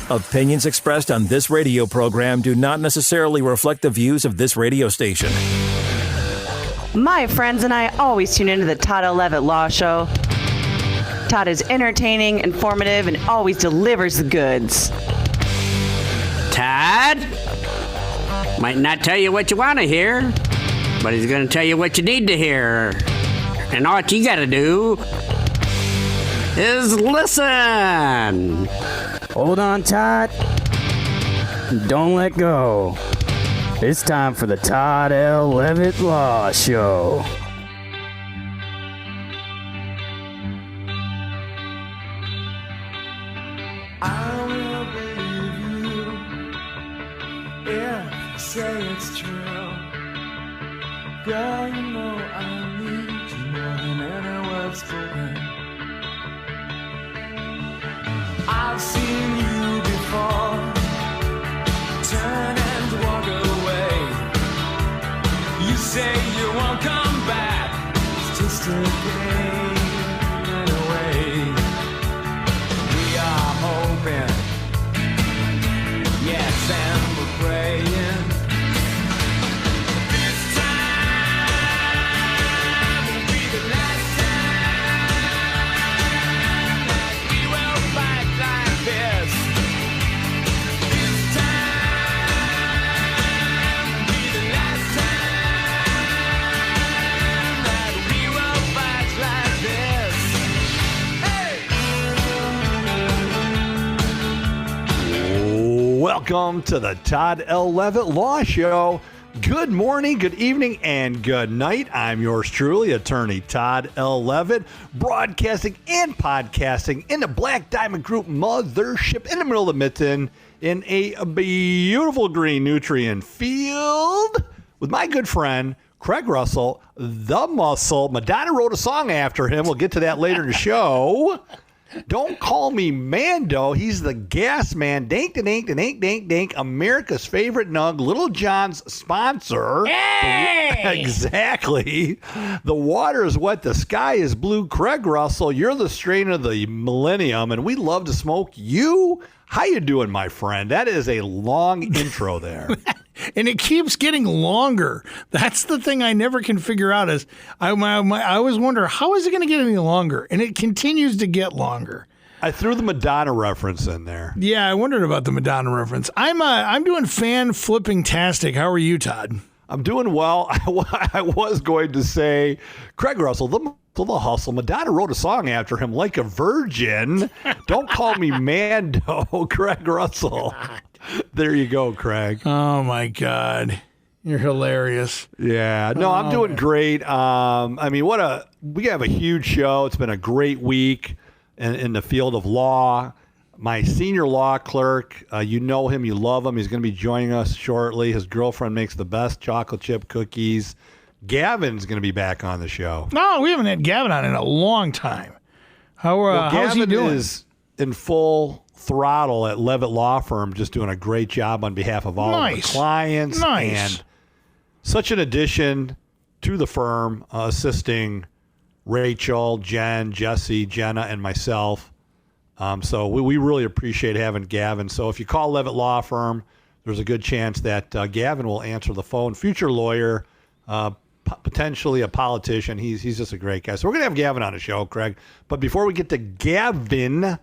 Opinions expressed on this radio program do not necessarily reflect the views of this radio station. My friends and I always tune into the Todd Levitt Law Show. Todd is entertaining, informative, and always delivers the goods. Todd might not tell you what you want to hear, but he's going to tell you what you need to hear. And all you got to do is listen. Hold on, Todd. Don't let go. It's time for the Todd L. Levitt Law Show. I will believe you if you say it's true. Girl, you know I need you more than any words spoken. I've seen you before, turn and walk away. You say you won't come back, it's just a game in a way. We are hoping, yes, and we're praying. This time will be the last time that we will fight like this. This time will be the last time that we will fight like this. Hey! Welcome to the Todd L. Levitt Law Show. Good morning, good evening, and good night. I'm yours truly, attorney Todd L. Levitt, broadcasting and podcasting in the Black Diamond Group mothership in the middle of the mitten in a beautiful green nutrient field with my good friend, Craig Russell, the Muscle. Madonna wrote a song after him. We'll get to that later in the show. Don't call me Mando. He's the gas man. Dank, dank, dank, dank, dank. America's favorite nug. Little John's sponsor. Hey! Exactly. The water is wet. The sky is blue. Craig Russell, you're the strain of the millennium, and we love to smoke you. How you doing, my friend? That is a long intro there. And it keeps getting longer. That's the thing I never can figure out is I always wonder, how is it going to get any longer? And it continues to get longer. I threw the Madonna reference in there. Yeah, I wondered about the Madonna reference. I'm doing fan flipping-tastic. How are you, Todd? I'm doing well. I was going to say, Craig Russell, the hustle. Madonna wrote a song after him, Like a Virgin. Don't call me Mando, Craig Russell. There you go, Craig. Oh, my God. You're hilarious. Yeah. No, I'm doing great. I mean, we have a huge show. It's been a great week in the field of law. My senior law clerk, you know him, you love him. He's going to be joining us shortly. His girlfriend makes the best chocolate chip cookies. Gavin's going to be back on the show. No, we haven't had Gavin on in a long time. How's he doing? Gavin is in full throttle at Levitt Law Firm, just doing a great job on behalf of all of the clients. Nice. And such an addition to the firm, assisting Rachel, Jen, Jesse, Jenna, and myself. So we really appreciate having Gavin. So if you call Levitt Law Firm, there's a good chance that Gavin will answer the phone. Future lawyer, potentially a politician. He's just a great guy. So we're going to have Gavin on the show, Craig. But before we get to Gavin,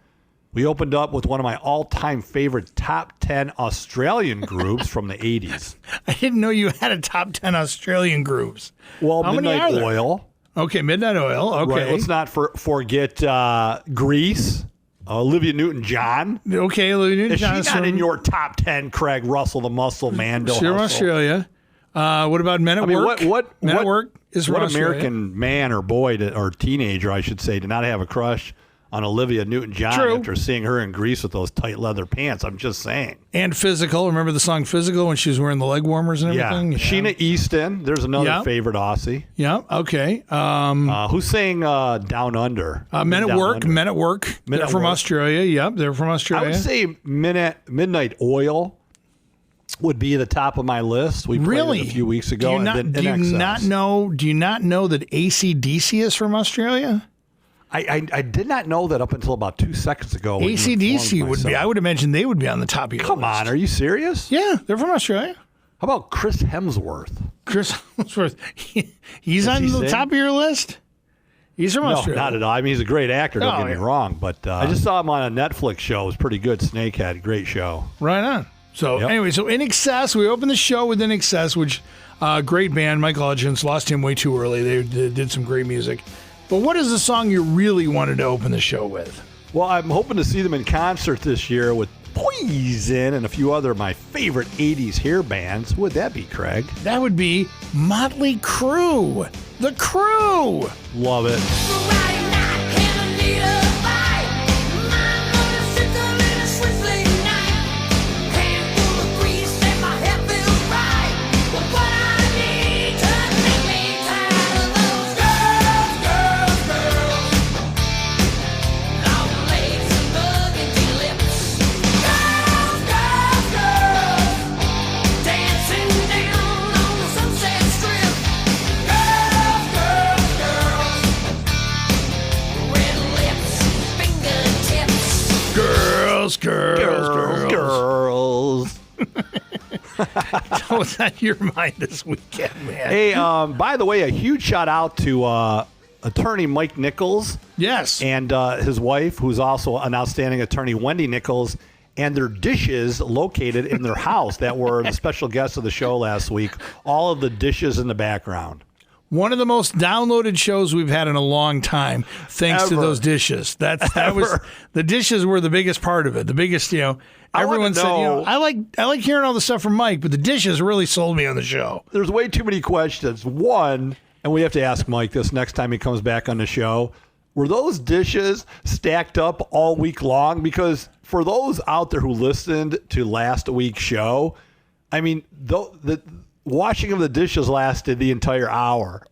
we opened up with one of my all-time favorite top 10 Australian groups from the 80s. I didn't know you had a top 10 Australian groups. Well, How Midnight many are there? Oil. Okay, Midnight Oil. Okay. Right, let's not forget Grease, Olivia Newton-John. Okay, Olivia Is Newton-John. she not in your top 10, Craig Russell, the Muscle Man? She's from Australia. What about Men at Work? Men at Work is from What Australia. American man or boy, or teenager, I should say, did not have a crush on Olivia Newton-John True. after seeing her in Grease with those tight leather pants? I'm just saying. And Physical. Remember the song Physical when she was wearing the leg warmers and everything? Yeah. Sheena Easton. There's another Yeah. favorite Aussie. Yeah, okay. Who sang Down Under? Men at Down Work. Under. Men at Work. Men They're at from Work. Australia. Yep, they're from I Australia. would say Midnight Oil would be the top of my list. We played Really? it a few weeks ago. Do you not know that AC/DC is from Australia? I did not know that up until about 2 seconds ago. when you informed AC/DC would be. myself. I would imagine they would be on the top of your Come list. on, are you serious? Yeah, they're from Australia. How about Chris Hemsworth? Chris Hemsworth. He's Does on he the sing? top of your list? He's from No, Australia. not at all. I mean, he's a great actor. Don't Oh, get me yeah. wrong, but I just saw him on a Netflix show. It was pretty good. Snakehead, great show. Right on. So Yep. anyway, so In Excess, we opened the show with In Excess, which great band. Michael Hutchins, lost him way too early. They did some great music. But what is the song you really wanted to open the show with? Well, I'm hoping to see them in concert this year with Poison and a few other of my favorite 80s hair bands. Who would that be, Craig? That would be Motley Crue. The Crew. Love it. Girls. What's on your mind this weekend, man? Hey, by the way, a huge shout out to attorney Mike Nichols. Yes. And his wife, who's also an outstanding attorney, Wendy Nichols, and their dishes located in their house that were the special guests of the show last week. All of the dishes in the background. One of the most downloaded shows we've had in a long time, thanks to Ever. those dishes. That was the dishes were the biggest part of it. The biggest, everyone said, I like hearing all the stuff from Mike, but the dishes really sold me on the show. There's way too many questions. One, and we have to ask Mike this next time he comes back on the show, were those dishes stacked up all week long? Because for those out there who listened to last week's show, I mean, the washing of the dishes lasted the entire hour.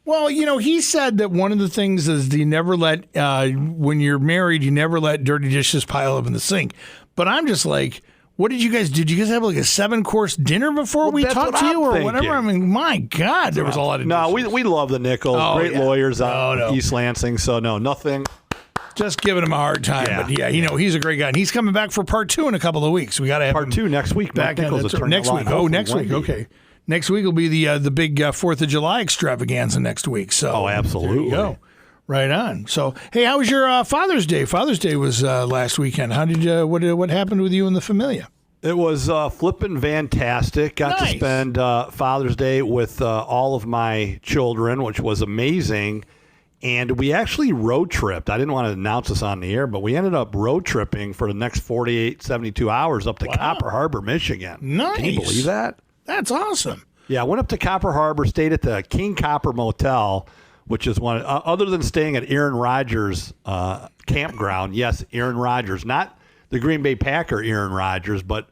Well, he said that one of the things is you never let, when you're married, you never let dirty dishes pile up in the sink. But I'm just like, what did you guys do? Did you guys have like a 7-course dinner before we that's talked what to you I'm or whatever? thinking. I mean, my God, there was a lot of No, dishes. we love the Nichols. Oh, Great yeah. lawyers out No. East Lansing. So, no, nothing. Just giving him a hard time. Yeah. But yeah, he's a great guy. And he's coming back for part 2 in a couple of weeks. We got to have Part him 2 next week. back Mike Nichols that's is turning next the week. line. Oh, Hopefully next week. Wendy. Okay. Next week will be the big 4th of July extravaganza next week. So Oh, absolutely. There you go. Right on. So, hey, how was your Father's Day? Father's Day was last weekend. How did what happened with you and the familia? It was flipping fantastic. Got Nice. to spend Father's Day with all of my children, which was amazing. And we actually road tripped. I didn't want to announce this on the air, but we ended up road tripping for the next 48, 72 hours up to Copper Harbor, Michigan. Nice. Can you believe that? That's awesome. Yeah, I went up to Copper Harbor, stayed at the King Copper Motel, which is one, other than staying at Aaron Rodgers' campground. Yes, Aaron Rodgers, not the Green Bay Packer Aaron Rodgers, but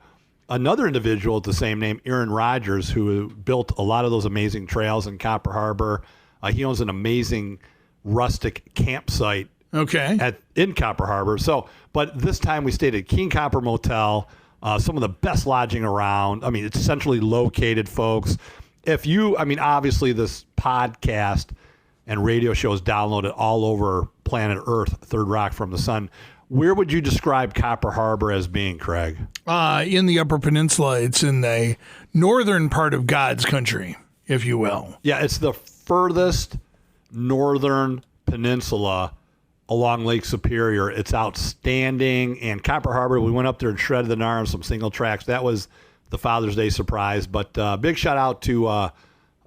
another individual with the same name, Aaron Rodgers, who built a lot of those amazing trails in Copper Harbor. He owns an amazing rustic campsite Okay. in Copper Harbor. So, but this time we stayed at King Copper Motel, some of the best lodging around. I mean, it's centrally located, folks. Obviously this podcast and radio show is downloaded all over planet Earth, Third Rock from the Sun. Where would you describe Copper Harbor as being, Craig? In the Upper Peninsula, it's in the northern part of God's country, if you will. Yeah, it's the furthest northern peninsula along Lake Superior. It's outstanding. And Copper Harbor, we went up there and shredded the gnar on some single tracks. That was the Father's Day surprise. But big shout out to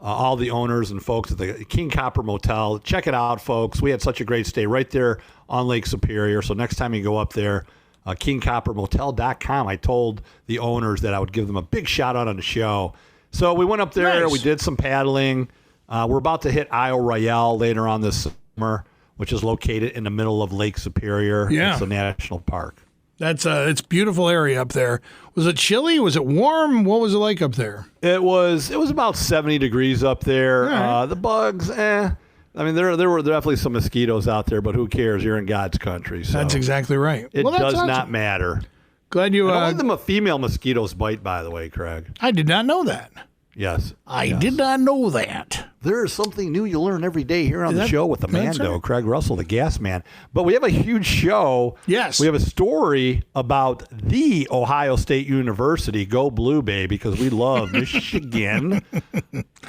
all the owners and folks at the King Copper Motel. Check it out, folks. We had such a great stay right there on Lake Superior. So next time you go up there, kingcoppermotel.com. I told the owners that I would give them a big shout out on the show. So we went up there. Nice. We did some paddling. We're about to hit Isle Royale later on this summer, which is located in the middle of Lake Superior. Yeah. It's a national park. It's a beautiful area up there. Was it chilly? Was it warm? What was it like up there? It was about 70 degrees up there. All right. The bugs, I mean, there were definitely some mosquitoes out there, but who cares? You're in God's country. So That's exactly right. it Well, that's does awesome. not matter. Glad you. And only the female mosquitoes bite, by the way, Craig. I did not know that. Yes. I did not know that. There is something new you learn every day here on the show with the Mando, right. Craig Russell, the gas man. But we have a huge show. Yes. We have a story about the Ohio State University. Go Blue, baby, because we love Michigan.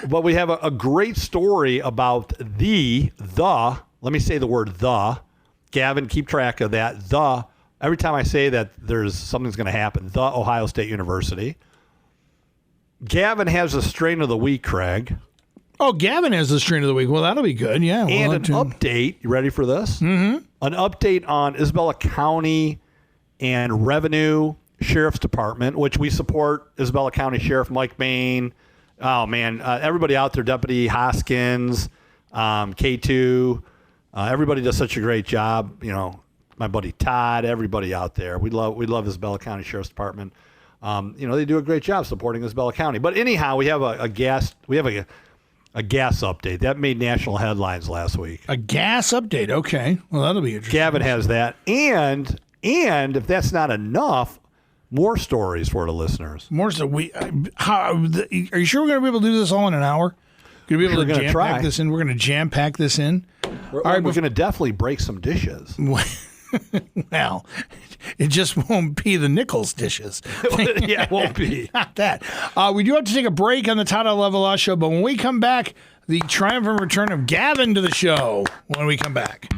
But we have a great story about let me say the word the. Gavin, keep track of that. Every time I say that, something's going to happen. The Ohio State University. Gavin has a strain of the week, Craig. Oh, Gavin has the strain of the week. Well, that'll be good. Yeah. And an update. You ready for this? Mm-hmm. An update on Isabella County and Revenue Sheriff's Department, which we support Isabella County Sheriff Mike Bain. Oh, man. Everybody out there, Deputy Hoskins, K2. Everybody does such a great job. You know, my buddy Todd, everybody out there. We love Isabella County Sheriff's Department. They do a great job supporting Isabella County. But anyhow, we have a gas update that made national headlines last week. A gas update. Okay. Well, that'll be interesting. Gavin has that, and if that's not enough, more stories for the listeners. More so. Are you sure we're going to be able to do this all in an hour? Going to be able to jam pack this in. We're going to jam pack this in. We're going to definitely break some dishes. Well, it just won't be the Nichols dishes. Yeah, it won't be. Not that. We do have to take a break on the Todd Levitt Law Show, but when we come back, the triumphant return of Gavin to the show when we come back.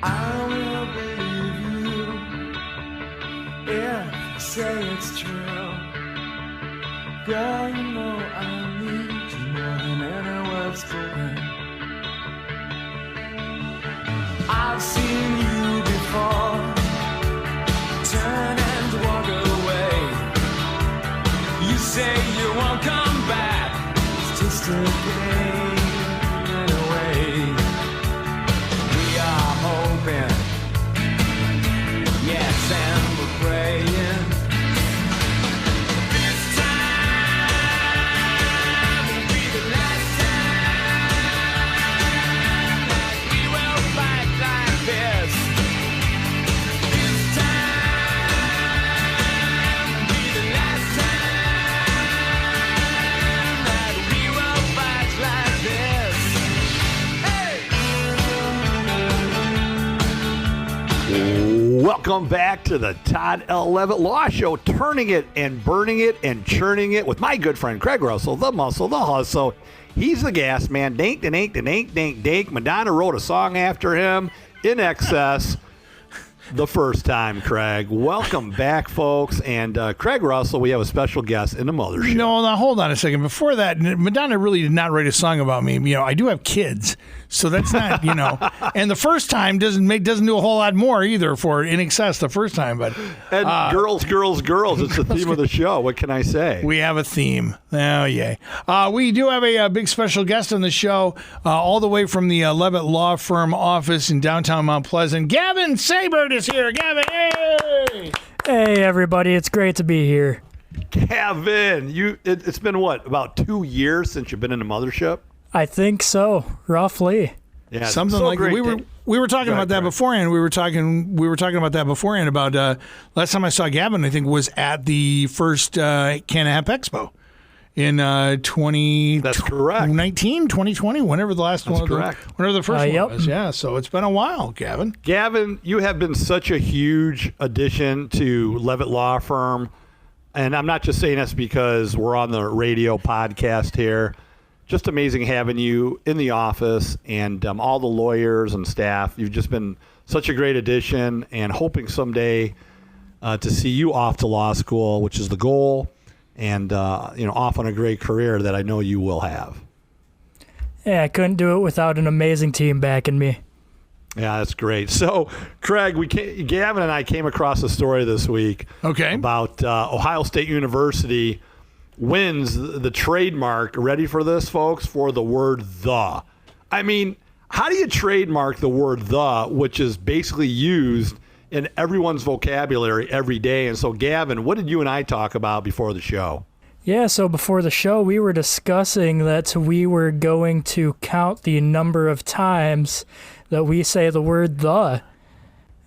I will believe you if you say it's true. Girl, you know I need you more than any words could. I've seen you before. Turn and walk away. You say you won't come back. It's just a game in a way. We are hoping, yes, and we're praying. This time will be the last time that we will fight like this. This time will be the last time that we will fight like this. Welcome back to the Todd L. Levitt Law Show, turning it and burning it and churning it with my good friend Craig Russell, the muscle, the hustle. He's the gas man. Dink, dink, dink, dink, dink. Madonna wrote a song after him, In Excess, the first time, Craig. Welcome back, folks. And Craig Russell, we have a special guest in the mothership. No, now hold on a second. Before that, Madonna really did not write a song about me. You know, I do have kids, so that's not, and the first time doesn't do a whole lot more either for In Excess the first time. But girls, girls, girls. It's the theme of the show. What can I say? We have a theme. Oh, yay. We do have a big special guest on the show, all the way from the Levitt Law Firm office in downtown Mount Pleasant. Gavin Sabert is here. Gavin, hey! Hey, everybody. It's great to be here. Gavin, it's been what, about 2 years since you've been in the mothership? I think so, roughly. Yeah, something like that. We were talking about that beforehand. We were talking about that beforehand about last time I saw Gavin, I think, was at the first Cannabis Expo in 2019, 2020, whenever the last one. Correct. Whenever the first one was. Yeah, so it's been a while, Gavin. Gavin, you have been such a huge addition to Levitt Law Firm, and I'm not just saying this because we're on the radio podcast here. Just amazing having you in the office and all the lawyers and staff. You've just been such a great addition, and hoping someday to see you off to law school, which is the goal, and off on a great career that I know you will have. Yeah, I couldn't do it without an amazing team backing me. Yeah, that's great. So, Craig, Gavin and I came across a story this week about Ohio State University wins the trademark, ready for this, folks, for the word the. I mean, how do you trademark the word the, which is basically used in everyone's vocabulary every day? And so, Gavin, what did you and I talk about before the show? Yeah, so before the show, we were discussing that we were going to count the number of times that we say the word the.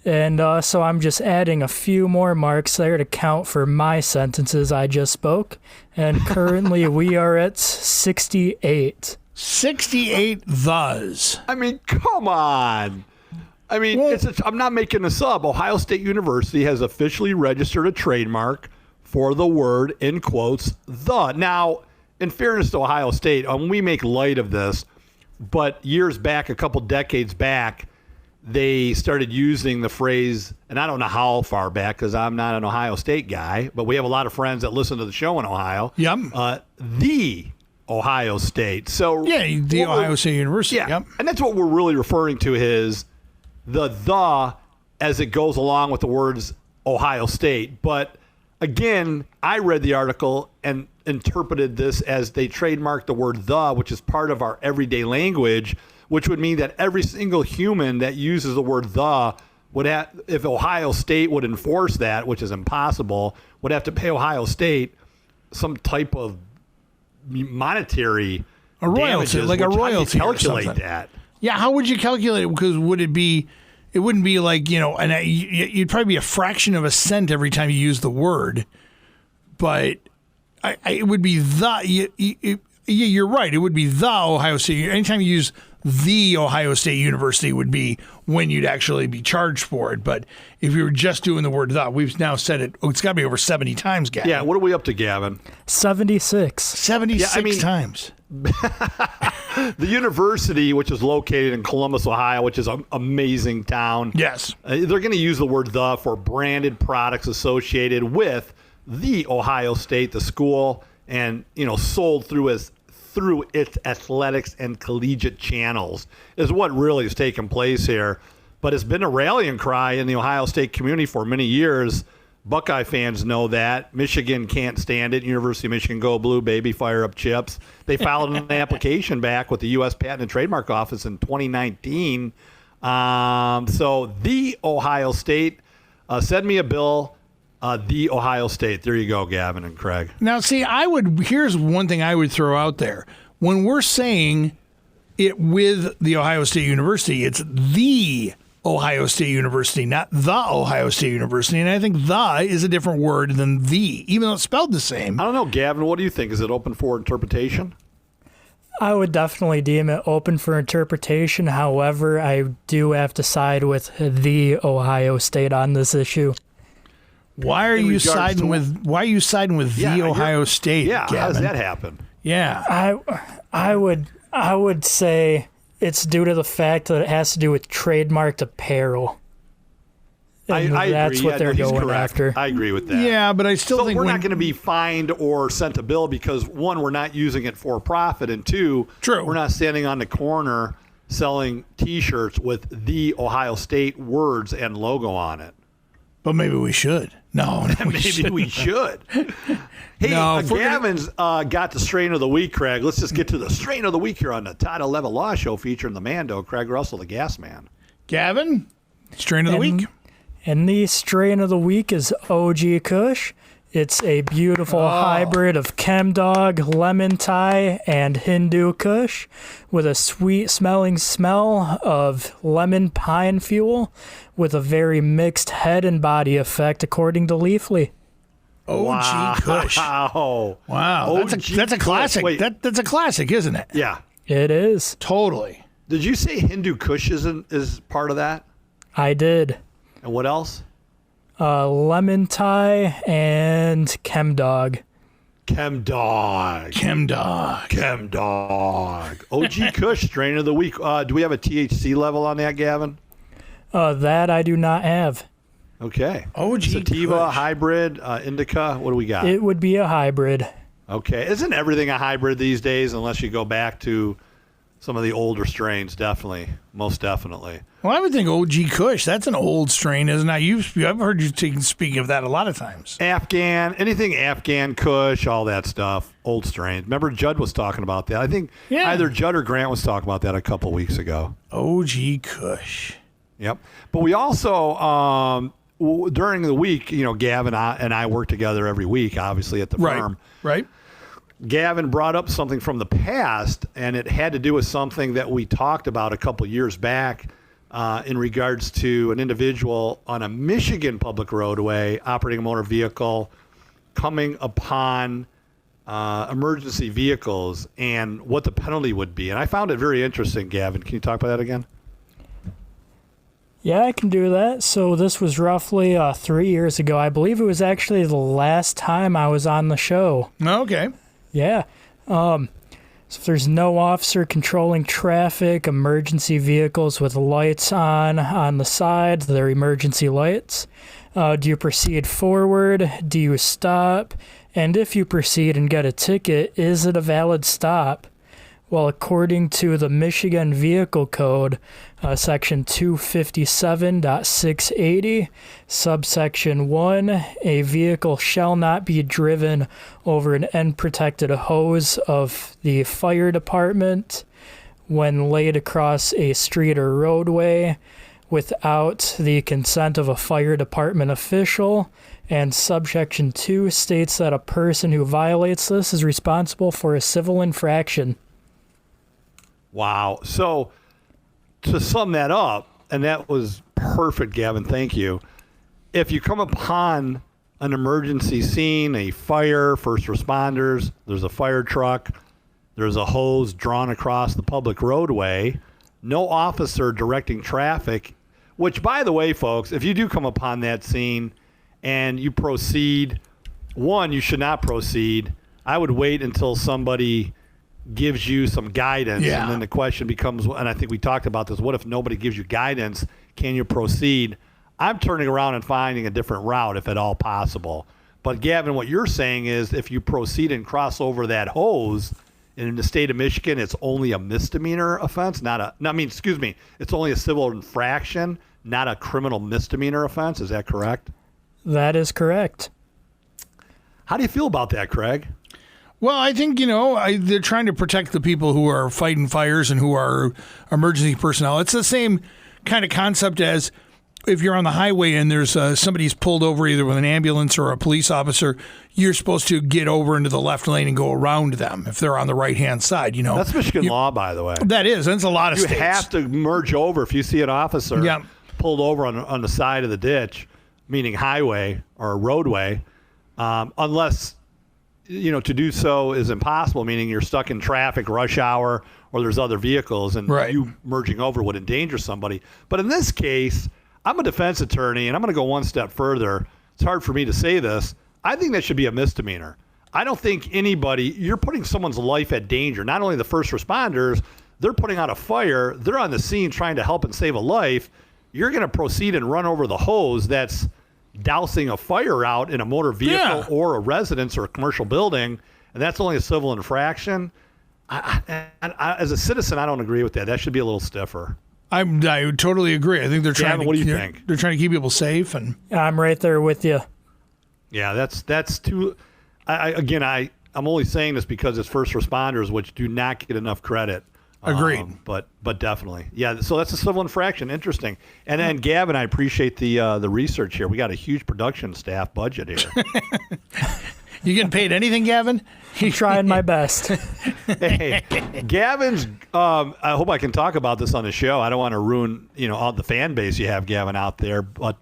And so I'm just adding a few more marks there to count for my sentences I just spoke. And currently we are at 68. 68 thus. I mean, come on. I mean, I'm not making this up. Ohio State University has officially registered a trademark for the word, in quotes, the. Now, in fairness to Ohio State, we make light of this, but years back, a couple decades back, they started using the phrase, and I don't know how far back because I'm not an Ohio State guy, but we have a lot of friends that listen to the show in Ohio. Yep. The Ohio State. So yeah, the Ohio State University. Yeah, yep. And that's what we're really referring to is the as it goes along with the words Ohio State. But again, I read the article and interpreted this as they trademarked the word the, which is part of our everyday language, which would mean that every single human that uses the word the would have, if Ohio State would enforce that, which is impossible, would have to pay Ohio State some type of monetary royalty, damages, like a royalty. How do you calculate or something. that? Yeah, how would you calculate it? Because it wouldn't be like, and you'd probably be a fraction of a cent every time you use the word, but it would be you're right. It would be the Ohio State. Anytime you use the Ohio State University would be when you'd actually be charged for it. But if you were just doing the word the, we've now said it. It's got to be over 70 times, Gavin. Yeah, what are we up to, Gavin? 76. 76 times. The university, which is located in Columbus, Ohio, which is an amazing town. Yes. They're going to use the word the for branded products associated with the Ohio State, the school, and sold through its athletics and collegiate channels is what really has taken place here. But it's been a rallying cry in the Ohio State community for many years. Buckeye fans know that. Michigan can't stand it. University of Michigan, go blue, baby, fire up chips. They filed an application back with the U.S. Patent and Trademark Office in 2019. So the Ohio State, send me a bill. The Ohio State. There you go, Gavin and Craig. Now, see, here's one thing I would throw out there. When we're saying it with the Ohio State University, it's the Ohio State University, not the Ohio State University. And I think the is a different word than the, even though it's spelled the same. I don't know, Gavin. What do you think? Is it open for interpretation? I would definitely deem it open for interpretation. However, I do have to side with the Ohio State on this issue. Why are you siding with the Ohio State? Yeah, Gavin? how does that happen? Yeah, I would say it's due to the fact that it has to do with trademarked apparel. And I that's agree. what they're he's going correct. after. I agree with that. Yeah, but I still think we're not going to be fined or sent a bill because one, we're not using it for profit, and two, we're not standing on the corner selling T-shirts with the Ohio State words and logo on it. But maybe we should. No, maybe we should. Hey, Gavin's got the strain of the week, Craig. Let's just get to the strain of the week here on the Todd Levitt Law Show featuring the Mando, Craig Russell, the Gas Man. Gavin, strain of the week. And the strain of the week is OG KUSH. It's a beautiful hybrid of Chemdog, Lemon Thai, and Hindu Kush with a sweet-smelling smell of lemon pine fuel with a very mixed head and body effect, according to Leafly. OG KUSH. Wow. That's a classic. Wait. That's a classic, isn't it? Yeah. It is. Totally. Did you say Hindu Kush is part of that? I did. And what else? Lemon Thai and Chemdog. Chemdog. OG KUSH, strain of the week. Do we have a THC level on that, Gavin? That I do not have. Okay. OG Sativa, KUSH. hybrid, indica. What do we got? It would be a hybrid. Okay. Isn't everything a hybrid these days unless you go back to some of the older strains? Definitely. Most definitely. Well, I would think OG KUSH. That's an old strain, isn't it? I've heard you speak of that a lot of times. Afghan, anything Afghan, Kush, all that stuff. Old strains. Remember Judd was talking about that. I think either Judd or Grant was talking about that a couple weeks ago. OG KUSH. Yep. But we also, during the week, Gavin and I work together every week, obviously, at the firm. Right. Gavin brought up something from the past, and it had to do with something that we talked about a couple years back in regards to an individual on a Michigan public roadway operating a motor vehicle coming upon emergency vehicles and what the penalty would be. And I found it very interesting, Gavin. Can you talk about that again? Yeah, I can do that. So this was roughly 3 years ago. I believe it was actually the last time I was on the show. Okay. Yeah. So if there's no officer controlling traffic, emergency vehicles with lights on the sides, they're emergency lights. Do you proceed forward? Do you stop? And if you proceed and get a ticket, is it a valid stop? Well, according to the Michigan Vehicle Code, Section 257.680, subsection 1, a vehicle shall not be driven over an unprotected hose of the fire department when laid across a street or roadway without the consent of a fire department official. And subsection 2 states that a person who violates this is responsible for a civil infraction. Wow. So to sum that up, and that was perfect, Gavin, thank you. If you come upon an emergency scene, a fire, first responders, there's a fire truck, there's a hose drawn across the public roadway, no officer directing traffic, which, by the way, folks, if you do come upon that scene and you proceed, one, you should not proceed. I would wait until somebody gives you some guidance, and then the question becomes, and I think we talked about this, what if nobody gives you guidance? Can you proceed? I'm turning around and finding a different route if at all possible. But Gavin, what you're saying is if you proceed and cross over that hose, and in the state of Michigan, it's only a misdemeanor offense, it's only a civil infraction, not a criminal misdemeanor offense. Is that correct? That is correct. How do you feel about that, Craig? Well, I think, they're trying to protect the people who are fighting fires and who are emergency personnel. It's the same kind of concept as if you're on the highway and there's somebody's pulled over either with an ambulance or a police officer, you're supposed to get over into the left lane and go around them if they're on the right-hand side, That's Michigan law, by the way. That is. That's a lot of you states. You have to merge over if you see an officer pulled over on the side of the ditch, meaning highway or roadway, unless to do so is impossible, meaning you're stuck in traffic, rush hour, or there's other vehicles, and you merging over would endanger somebody. But in this case, I'm a defense attorney, and I'm going to go one step further. It's hard for me to say this. I think that should be a misdemeanor. I don't think you're putting someone's life at danger. Not only the first responders, they're putting out a fire. They're on the scene trying to help and save a life. You're going to proceed and run over the hose that's dousing a fire out in a motor vehicle or a residence or a commercial building, and that's only a civil infraction. I, as a citizen, I don't agree with that. That should be a little stiffer. I totally agree. I think they're trying. Gavin, what do you think? They're trying to keep people safe, and I'm right there with you. Yeah, that's too. I'm only saying this because it's first responders, which do not get enough credit. Agreed. But definitely. Yeah, so that's a civil infraction. Interesting. And then, Gavin, I appreciate the research here. We got a huge production staff budget here. You getting paid anything, Gavin? I'm trying my best. Hey, Gavin's, I hope I can talk about this on the show. I don't want to ruin, all the fan base you have, Gavin, out there. But,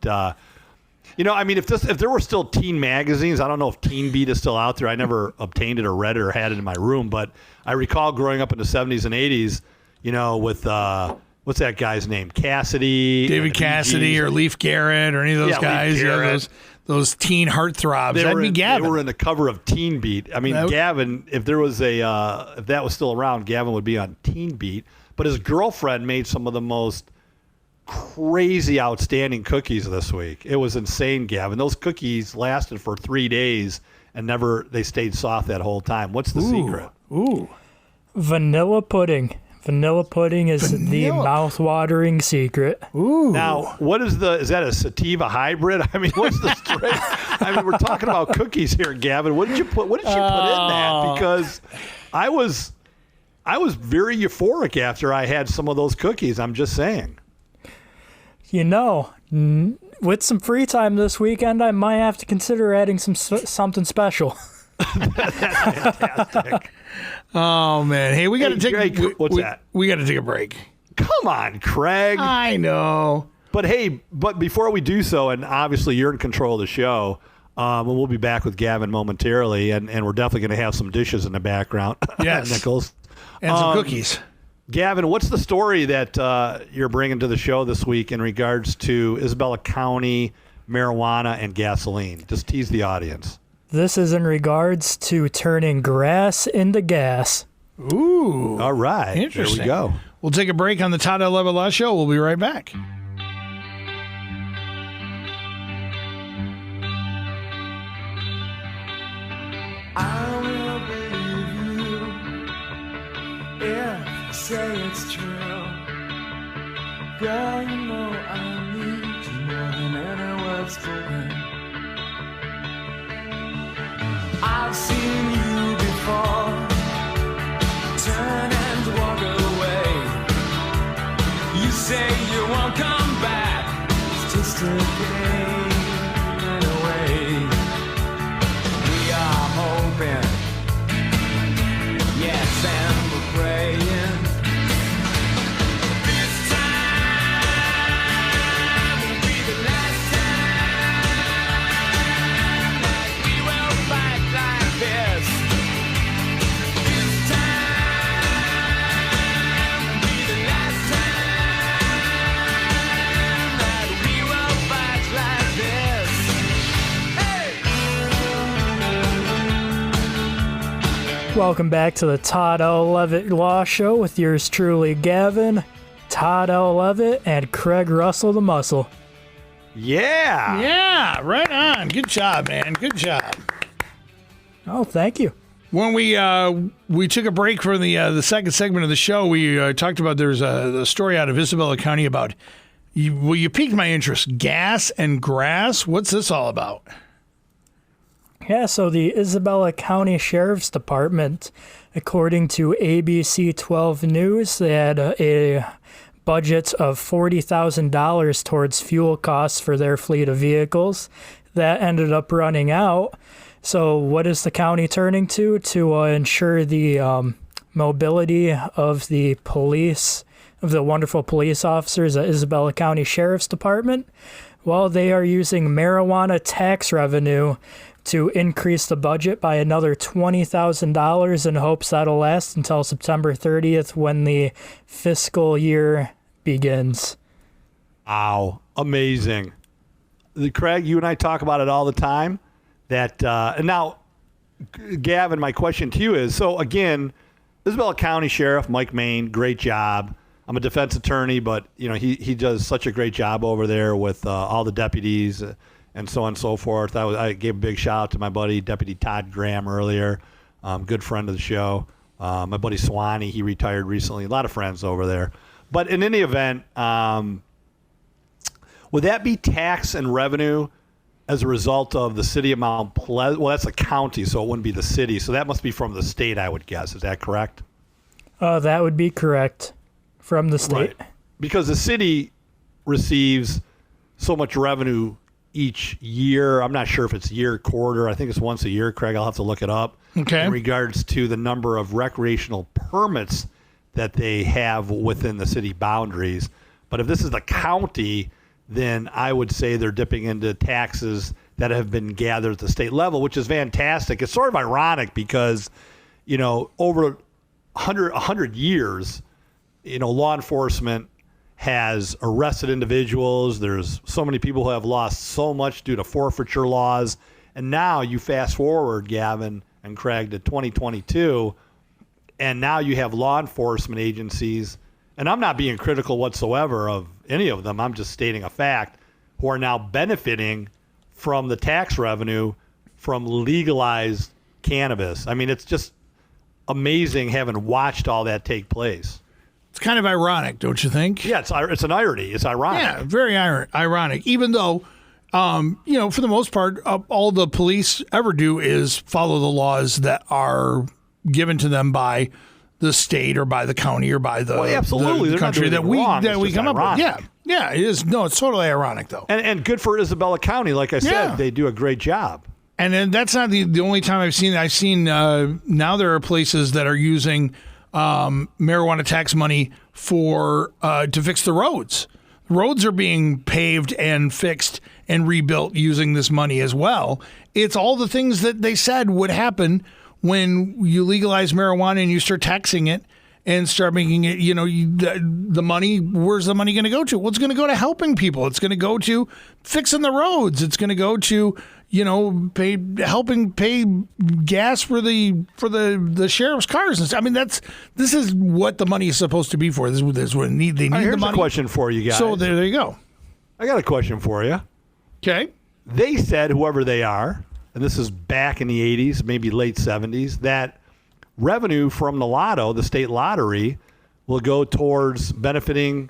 if there were still teen magazines, I don't know if Teen Beat is still out there. I never obtained it or read it or had it in my room. But I recall growing up in the 70s and 80s, with, what's that guy's name? David Cassidy or Leif Garrett or any of those guys. Those teen heartthrobs. That'd be Gavin. They were in the cover of Teen Beat. I mean, Gavin, if there was if that was still around, Gavin would be on Teen Beat. But his girlfriend made some of the most crazy, outstanding cookies this week. It was insane, Gavin. Those cookies lasted for 3 days and they stayed soft that whole time. What's the secret? Vanilla pudding. Vanilla pudding is the mouth-watering secret. Ooh. Now, is that a sativa hybrid? I mean, what's the strain? We're talking about cookies here, Gavin. What did you put in that? Because I was very euphoric after I had some of those cookies. I'm just saying. With some free time this weekend, I might have to consider adding something special. That's fantastic. Oh man! Hey, we got to take. What's that? We got to take a break. Come on, Craig. I know. But hey, before we do so, and obviously you're in control of the show, and we'll be back with Gavin momentarily, and we're definitely going to have some dishes in the background. Yes. Nichols. And some cookies. Gavin, what's the story that you're bringing to the show this week in regards to Isabella County, marijuana, and gasoline? Just tease the audience. This is in regards to turning grass into gas. Ooh. All right. Interesting. There we go. We'll take a break on the Todd L. Levitt Law Show. We'll be right back. I will believe you if you say it's true. Girl, you know I need you more than any words could. I've seen you before. Turn and walk away. You say you won't come back. It's just a game in a way. We are hoping, yes, and we're praying. This time will be the last time that we will fight like this. This time will be the last time that we will fight like this. Welcome back to the Todd L. Levitt Law Show with yours truly, Gavin, Todd L. Levitt, and Craig Russell the Muscle. Yeah. Yeah, right on. Good job, man. Good job. Oh, thank you. When we took a break for the second segment of the show, we talked about there's a story out of Isabella County about, you piqued my interest, gas and grass. What's this all about? Yeah, so the Isabella County Sheriff's Department, according to ABC 12 News, they had a budget of $40,000 towards fuel costs for their fleet of vehicles. That ended up running out. So what is the county turning to ensure the mobility of the police, of the wonderful police officers at Isabella County Sheriff's Department? Well, they are using marijuana tax revenue to increase the budget by another $20,000 in hopes that'll last until September 30th when the fiscal year begins. Wow. Amazing. Craig, you and I talk about it all the time. That and now, Gavin, my question to you is, so again, Isabella County Sheriff Mike Main, great job. I'm a defense attorney, but he does such a great job over there with all the deputies and so on and so forth. I gave a big shout out to my buddy Deputy Todd Graham earlier, good friend of the show. My buddy Swanee, he retired recently. A lot of friends over there. But in any event, would that be tax and revenue as a result of the city of Mount Pleasant? Well, that's a county, so it wouldn't be the city. So that must be from the state, I would guess. Is that correct? That would be correct. From the state. Right. Because the city receives so much revenue each year. I'm not sure if it's year, quarter. I think it's once a year, Craig. I'll have to look it up. Okay. In regards to the number of recreational permits that they have within the city boundaries. But if this is the county, then I would say they're dipping into taxes that have been gathered at the state level, which is fantastic. It's sort of ironic because, over 100 years, law enforcement has arrested individuals. There's so many people who have lost so much due to forfeiture laws. And now you fast forward, Gavin and Craig, to 2022, and now you have law enforcement agencies, and I'm not being critical whatsoever of any of them, I'm just stating a fact, who are now benefiting from the tax revenue from legalized cannabis. I mean, it's just amazing having watched all that take place. It's kind of ironic, don't you think? Yeah, it's an irony. It's ironic. Yeah, very ironic. Even though, for the most part, all the police ever do is follow the laws that are given to them by the state or by the county or by the, absolutely. the country that we come up with. Yeah, it is. No, it's totally ironic though. And good for Isabella County. Like I said, they do a great job. And then that's not the only time I've seen it. I've seen now there are places that are using marijuana tax money for to fix the roads. Roads are being paved and fixed and rebuilt using this money as well. It's all the things that they said would happen when you legalize marijuana and you start taxing it and start making it, the money, where's the money going to go to? Well, it's going to go to helping people. It's going to go to fixing the roads. It's going to go to, helping pay gas for the sheriff's cars. I mean, this is what the money is supposed to be for. This is what they need the money. Here's a question for you guys. So there you go. I got a question for you. Okay. They said, whoever they are, and this is back in the 80s, maybe late 70s, that revenue from the lotto, the state lottery, will go towards benefiting,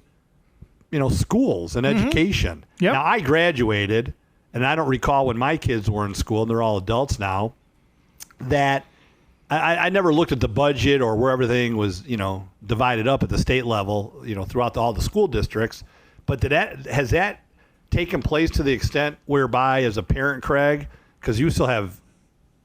schools and education. Yep. Now, I graduated, and I don't recall when my kids were in school, and they're all adults now, that I never looked at the budget or where everything was, divided up at the state level, throughout all the school districts. But has that taken place to the extent whereby, as a parent, Craig, because you still have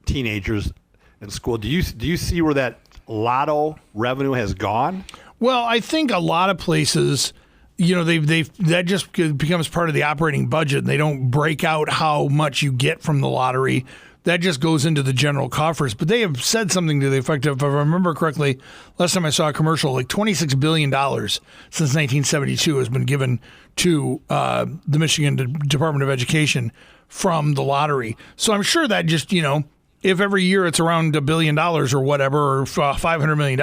teenagers in school, do you see where that lotto revenue has gone? Well, I think a lot of places, that just becomes part of the operating budget. And they don't break out how much you get from the lottery. That just goes into the general coffers. But they have said something to the effect of, if I remember correctly, last time I saw a commercial, like $26 billion since 1972 has been given to the Michigan Department of Education from the lottery. So I'm sure that just, if every year it's around $1 billion or whatever, or $500 million,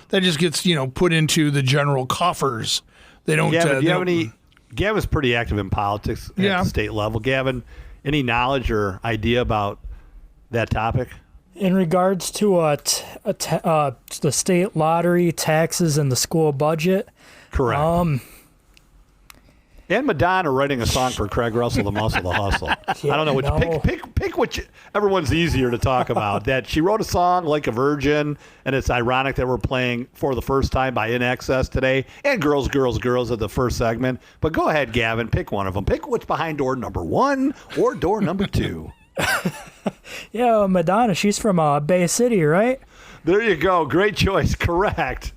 that just gets, put into the general coffers. They don't. Gavin, do you have any? Gavin's pretty active in politics at the state level. Gavin, any knowledge or idea about that topic? In regards to the state lottery, taxes, and the school budget? Correct. And Madonna writing a song for Craig Russell, The Muscle, The Hustle. I don't know. Pick whichever one's easier to talk about. That she wrote a song like a virgin, and it's ironic that we're playing For the First Time by In Excess today, and Girls, Girls, Girls at the first segment. But go ahead, Gavin. Pick one of them. Pick what's behind door number 1 or door number 2. Yeah, Madonna. She's from Bay City, right? There you go. Great choice. Correct.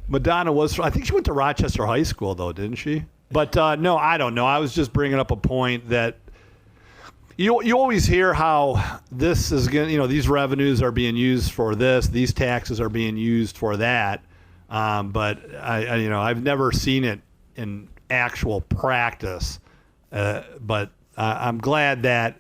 Madonna was from, I think she went to Rochester High School, though, didn't she? But no, I don't know. I was just bringing up a point that you always hear how this is going. These revenues are being used for this. These taxes are being used for that. But I've never seen it in actual practice. But I'm glad that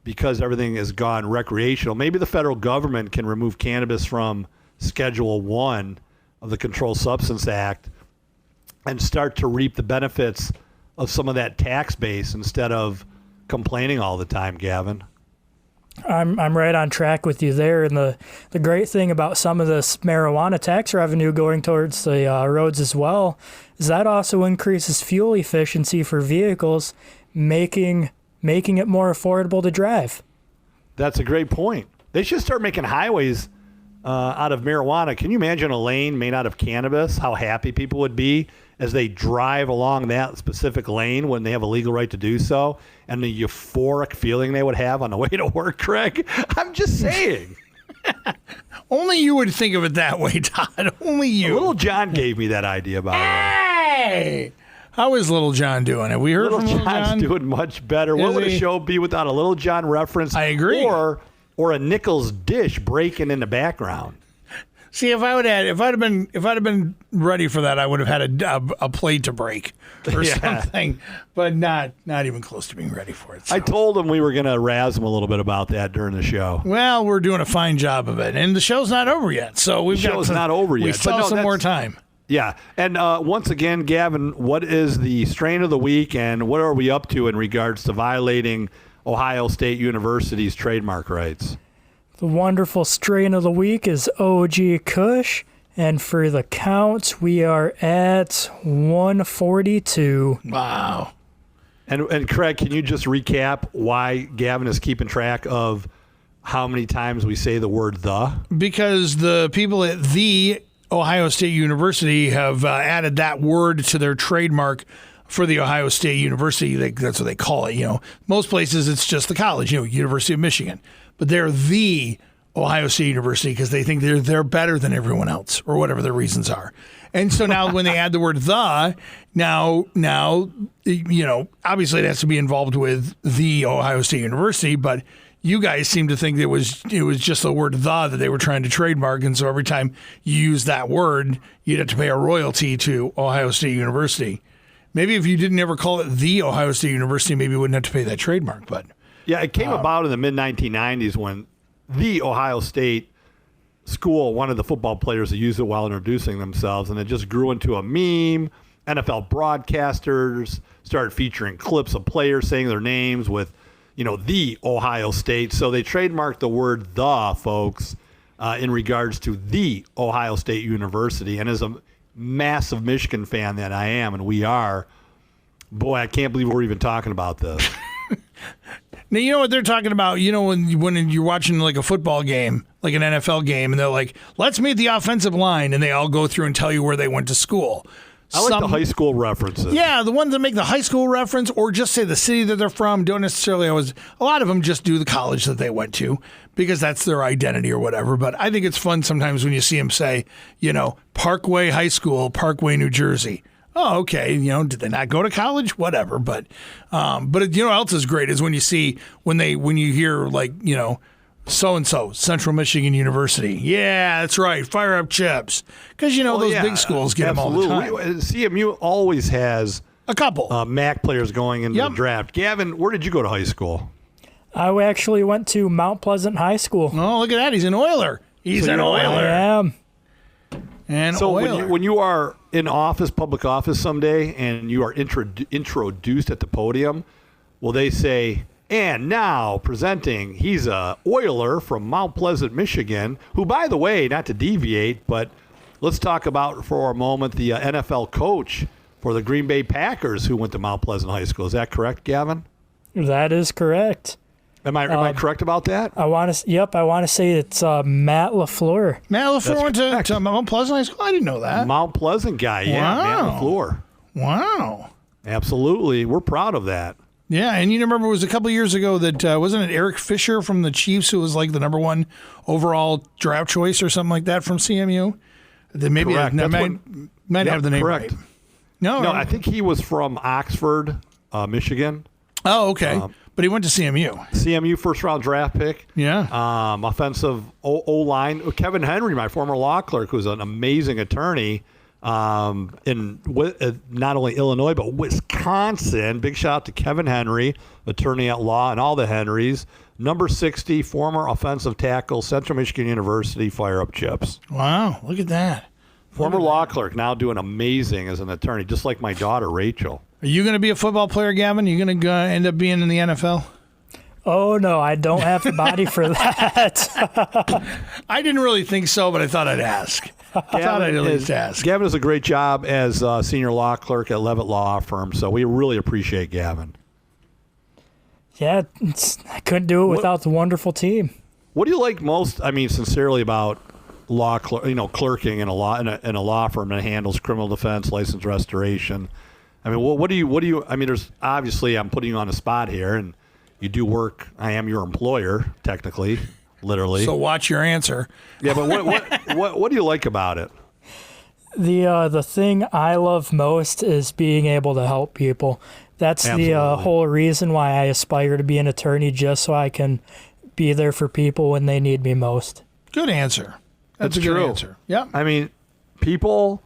because everything has gone recreational, maybe the federal government can remove cannabis from Schedule 1 of the Controlled Substance Act and start to reap the benefits of some of that tax base instead of complaining all the time, Gavin. I'm right on track with you there. And the great thing about some of this marijuana tax revenue going towards the roads as well is that also increases fuel efficiency for vehicles, making it more affordable to drive. That's a great point. They should start making highways out of marijuana. Can you imagine a lane made out of cannabis? How happy people would be as they drive along that specific lane when they have a legal right to do so, and the euphoric feeling they would have on the way to work, Craig. I'm just saying. Only you would think of it that way, Todd. Only you. Little John gave me that idea, by the way. Hey! How is Little John doing? Have we heard from Little John? John's doing much better. What would a show be without a Little John reference? I agree. Or a Nichols dish breaking in the background. See, if I'd have been ready for that, I would have had a plate to break or something, but not even close to being ready for it. So. I told him we were going to razz him a little bit about that during the show. Well, we're doing a fine job of it, and the show's not over yet, so we still have some more time. Yeah, and once again, Gavin, what is the strain of the week, and what are we up to in regards to violating Ohio State University's trademark rights? The wonderful strain of the week is OG KUSH, and for the counts, we are at 142. Wow. And Craig, can you just recap why Gavin is keeping track of how many times we say the word "the"? Because the people at the Ohio State University have added that word to their trademark for the Ohio State University. That's what they call it. Most places it's just the college, University of Michigan. But they're the Ohio State University because they think they're better than everyone else or whatever their reasons are. And so now when they add the word the, now obviously it has to be involved with the Ohio State University, but you guys seem to think it was just the word the that they were trying to trademark, and so every time you use that word, you'd have to pay a royalty to Ohio State University. Maybe if you didn't ever call it the Ohio State University, maybe you wouldn't have to pay that trademark. But yeah, it came about in the mid-1990s when the Ohio State school wanted the football players to use it while introducing themselves, and it just grew into a meme. NFL broadcasters started featuring clips of players saying their names with, the Ohio State. So they trademarked the word the, folks, in regards to the Ohio State University. And as a massive Michigan fan that I am, and we are, boy, I can't believe we're even talking about this. Now, you know what they're talking about? When you're watching like a football game, like an NFL game, and they're like, let's meet the offensive line, and they all go through and tell you where they went to school. I like the high school references. Yeah, the ones that make the high school reference or just say the city that they're from don't necessarily always. A lot of them just do the college that they went to because that's their identity or whatever. But I think it's fun sometimes when you see them say, Parkway High School, Parkway, New Jersey. Oh, okay. Did they not go to college? Whatever. But what else is great is when you see when you hear like so and so Central Michigan University. Yeah, that's right. Fire up chips because those big schools get absolutely. them all the time. CMU always has a couple MAC players going into the draft. Gavin, where did you go to high school? I actually went to Mount Pleasant High School. Oh, look at that. He's an Oiler. He's an Oiler. I am. And so when you are in office, public office someday, and you are introduced at the podium, will they say, and now presenting, he's a Oiler from Mount Pleasant, Michigan, who, by the way, not to deviate, but let's talk about for a moment the NFL coach for the Green Bay Packers who went to Mount Pleasant High School. Is that correct, Gavin? That is correct. Am I correct about that? I want to say it's Matt LaFleur. Matt LaFleur went to Mount Pleasant High School? I didn't know that. Mount Pleasant guy, yeah. Wow. Matt LaFleur. Wow. Absolutely. We're proud of that. Yeah, and you remember it was a couple of years ago that, wasn't it Eric Fisher from the Chiefs who was like the number one overall draft choice or something like that from CMU? That maybe correct. might have the name correct. right. No, I think he was from Oxford, Michigan. Oh, okay. But he went to CMU. CMU first-round draft pick. Yeah. Offensive O-line. Kevin Henry, my former law clerk, who's an amazing attorney in not only Illinois, but Wisconsin. Big shout out to Kevin Henry, attorney at law, and all the Henrys. Number 60, former offensive tackle, Central Michigan University, fire up chips. Wow, look at that. Former law clerk, now doing amazing as an attorney, just like my daughter, Rachel. Are you going to be a football player, Gavin? Are you going to end up being in the NFL? Oh, no, I don't have the body for that. I didn't really think so, but I thought I'd ask. Gavin does a great job as senior law clerk at Levitt Law Firm, so we really appreciate Gavin. Yeah, I couldn't do it without the wonderful team. What do you like most, sincerely about clerking in a law firm that handles criminal defense, license restoration? What do you? There's obviously, I'm putting you on the spot here, and you do work. I am your employer, technically, literally. So watch your answer. Yeah, but what do you like about it? The thing I love most is being able to help people. That's Absolutely. The whole reason why I aspire to be an attorney, just so I can be there for people when they need me most. Good answer. That's a good answer. Yeah. People,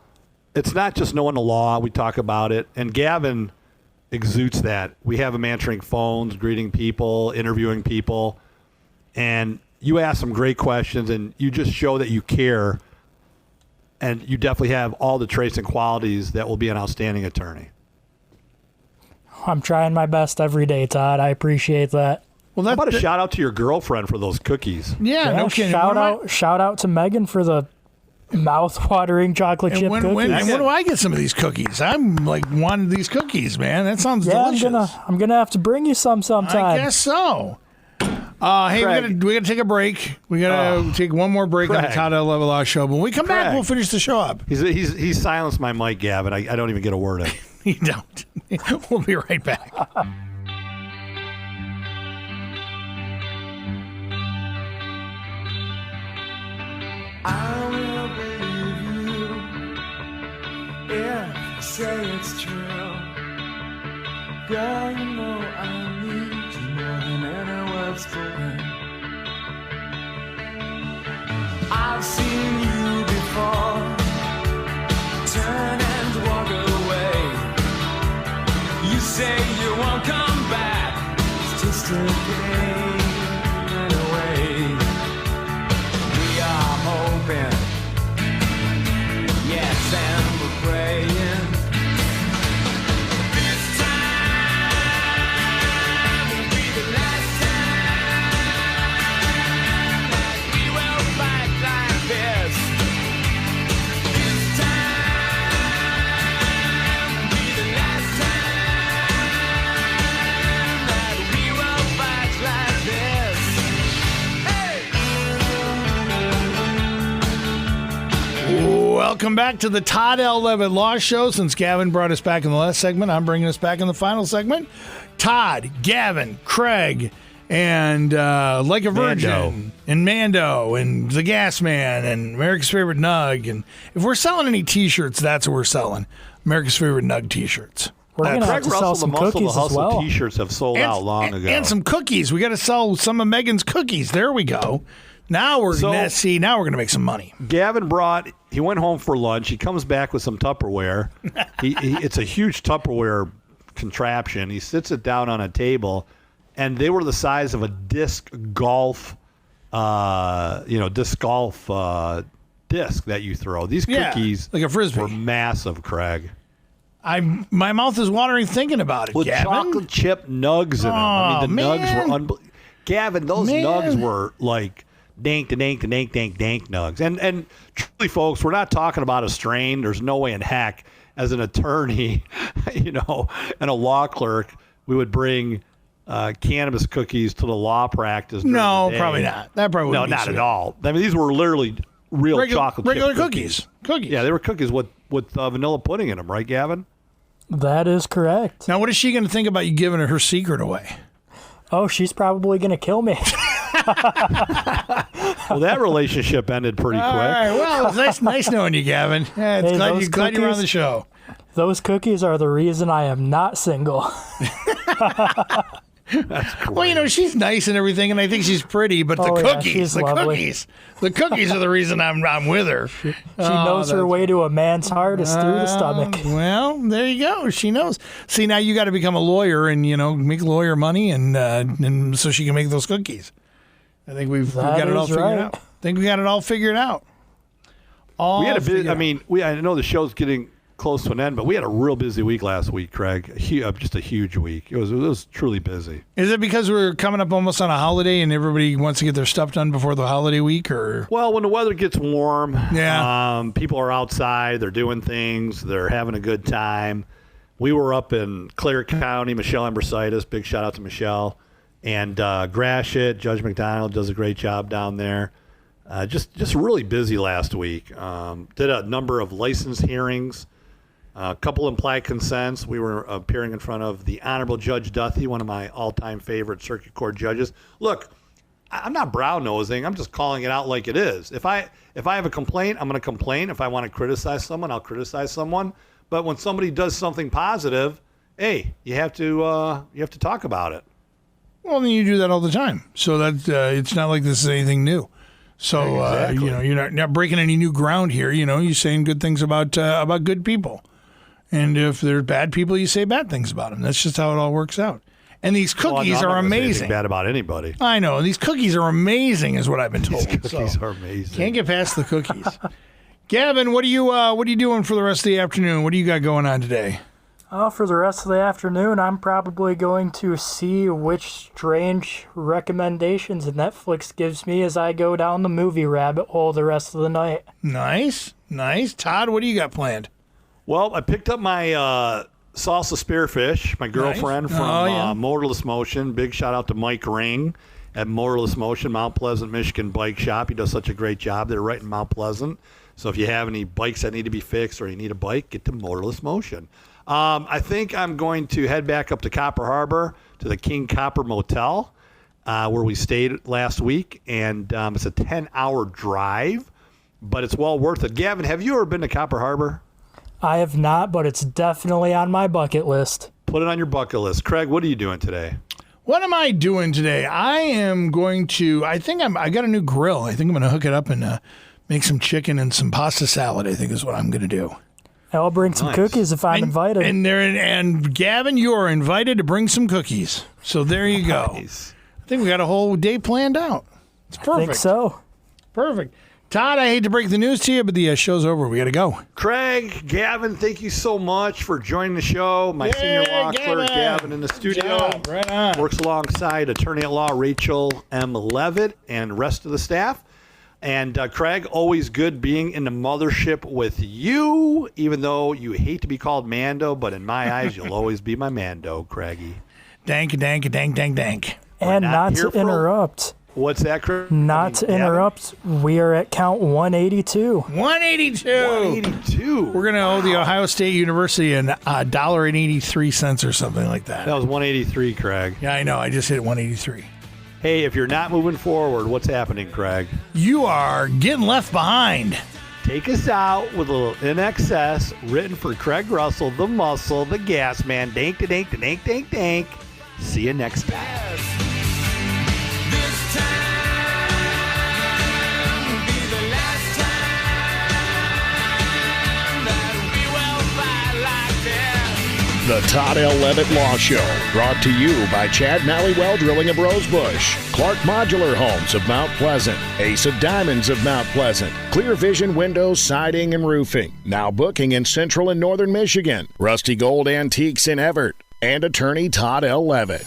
it's not just knowing the law. We talk about it. And Gavin exudes that. We have him answering phones, greeting people, interviewing people. And you ask some great questions, and you just show that you care. And you definitely have all the traits and qualities that will be an outstanding attorney. I'm trying my best every day, Todd. I appreciate that. Well, how about a shout out to your girlfriend for those cookies? Yeah, no kidding. Shout out to Megan for the mouth-watering chocolate chip cookies. When do I get some of these cookies? I'm like wanting these cookies, man. That sounds delicious. I'm gonna have to bring you some sometime. I guess so. Hey, we gotta take a break. We gotta take one more break on the Todd Levitt Law Show. But when we come back, we'll finish the show up. He's silenced my mic, Gavin. I don't even get a word in. You don't. We'll be right back. I will believe you if you say it's true. Girl, you know I need you more than any words could. I've seen you before. Turn and walk away. You say you won't come back. It's just a game in a way. We are hoping, yes, and we're praying. This time will be the last time that we will fight like this. This time will be the last time that we will fight like this. Welcome back to the Todd L. Levitt Law Show. Since Gavin brought us back in the last segment, I'm bringing us back in the final segment. Todd, Gavin, Craig, and Like a Virgin, and Mando, and The Gas Man, and America's Favorite Nug. And if we're selling any T-shirts, that's what we're selling. America's Favorite Nug T-shirts. We're going to have Craig to sell Russell, some the Muscle the cookies as Hustle well. T-shirts have sold out long ago. And some cookies. We got to sell some of Megan's cookies. There we go. Now we're going to make some money. Gavin he went home for lunch. He comes back with some Tupperware. It's a huge Tupperware contraption. He sits it down on a table, and they were the size of a disc golf, disc that you throw. These cookies, like a Frisbee, were massive, Craig. My mouth is watering thinking about it, With Gavin. chocolate chip nugs in them. I mean, the nugs were unbelievable. Gavin, those nugs were like dank nugs. And truly, folks, we're not talking about a strain. There's no way in heck, as an attorney, and a law clerk, we would bring cannabis cookies to the law practice. No, probably not. That probably wouldn't be not sweet. at all. I mean, these were literally chocolate regular chip cookies. Yeah, they were cookies with vanilla pudding in them, right, Gavin? That is correct. Now, what is she going to think about you giving her secret away? Oh, she's probably going to kill me. Well, that relationship ended pretty quick. All right. Well, it's nice knowing you, Gavin. Yeah, it's glad you're on the show. Those cookies are the reason I am not single. That's great. Well, she's nice and everything, and I think she's pretty, but the cookies are the reason I'm with her. She knows her way to a man's heart is through the stomach. Well, there you go. She knows. See, now you got to become a lawyer and make lawyer money, and so she can make those cookies. I think we've got it all figured out. I think we got it all figured out. We had a bit. I mean, I know the show's getting close to an end, but we had a real busy week last week, Craig. Just a huge week. It was truly busy. Is it because we're coming up almost on a holiday and everybody wants to get their stuff done before the holiday week, or? Well, when the weather gets warm, people are outside, they're doing things, they're having a good time. We were up in Clare County, Michelle Ambrositis, big shout out to Michelle, and Gratiot, Judge McDonald does a great job down there. Just really busy last week. Did a number of license hearings. A couple implied consents. We were appearing in front of the Honorable Judge Duthie, one of my all-time favorite circuit court judges. Look, I'm not brow-nosing. I'm just calling it out like it is. If I have a complaint, I'm going to complain. If I want to criticize someone, I'll criticize someone. But when somebody does something positive, hey, you have to talk about it. Well, then you do that all the time. So that it's not like this is anything new. So Exactly. You're not breaking any new ground here. You're saying good things about good people. And if they're bad people, you say bad things about them. That's just how it all works out. And these cookies are amazing. Bad about anybody. I know. These cookies are amazing, is what I've been told. These cookies are amazing. Can't get past the cookies. Gavin, what are you doing for the rest of the afternoon? What do you got going on today? For the rest of the afternoon, I'm probably going to see which strange recommendations Netflix gives me as I go down the movie rabbit hole the rest of the night. Nice. Todd, what do you got planned? Well, I picked up my Salsa Spearfish, my girlfriend from Motorless Motion. Big shout out to Mike Ring at Motorless Motion, Mount Pleasant, Michigan bike shop. He does such a great job. They're right in Mount Pleasant. So if you have any bikes that need to be fixed or you need a bike, get to Motorless Motion. I think I'm going to head back up to Copper Harbor to the King Copper Motel where we stayed last week. And it's a 10-hour drive. but it's well worth it. Gavin, have you ever been to Copper Harbor? I have not, but it's definitely on my bucket list. Put it on your bucket list. Craig, what are you doing today? What am I doing today? I am going to. I got a new grill. I think I'm going to hook it up and make some chicken and some pasta salad. I think is what I'm going to do. I'll bring some cookies if I'm invited. And Gavin, you are invited to bring some cookies. So there you go. Nice. I think we got a whole day planned out. It's perfect. I think so. Perfect. Todd, I hate to break the news to you, but the show's over. We got to go. Craig, Gavin, thank you so much for joining the show. My senior law clerk, Gavin, in the studio. Right on. Works alongside attorney at law Rachel M. Levitt and rest of the staff. And Craig, always good being in the mothership with you, even though you hate to be called Mando, but in my eyes, you'll always be my Mando, Craigie. Dank. And not to interrupt. What's that, Craig? Not to interrupt, we are at count 182. 182. We're going to owe the Ohio State University $1.83 or something like that. That was 183, Craig. Yeah, I know. I just hit 183. Hey, if you're not moving forward, what's happening, Craig? You are getting left behind. Take us out with a little In Excess, written for Craig Russell, the muscle, the gas man. Dank. See you next time. This time be the last time that we will fight like this. The Todd L. Levitt Law Show, brought to you by Chad Mallywell Drilling of Rosebush, Clark Modular Homes of Mount Pleasant, Ace of Diamonds of Mount Pleasant, Clear Vision Windows, Siding, and Roofing, now booking in Central and Northern Michigan, Rusty Gold Antiques in Everett, and attorney Todd L. Levitt.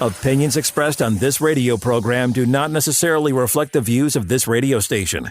Opinions expressed on this radio program do not necessarily reflect the views of this radio station.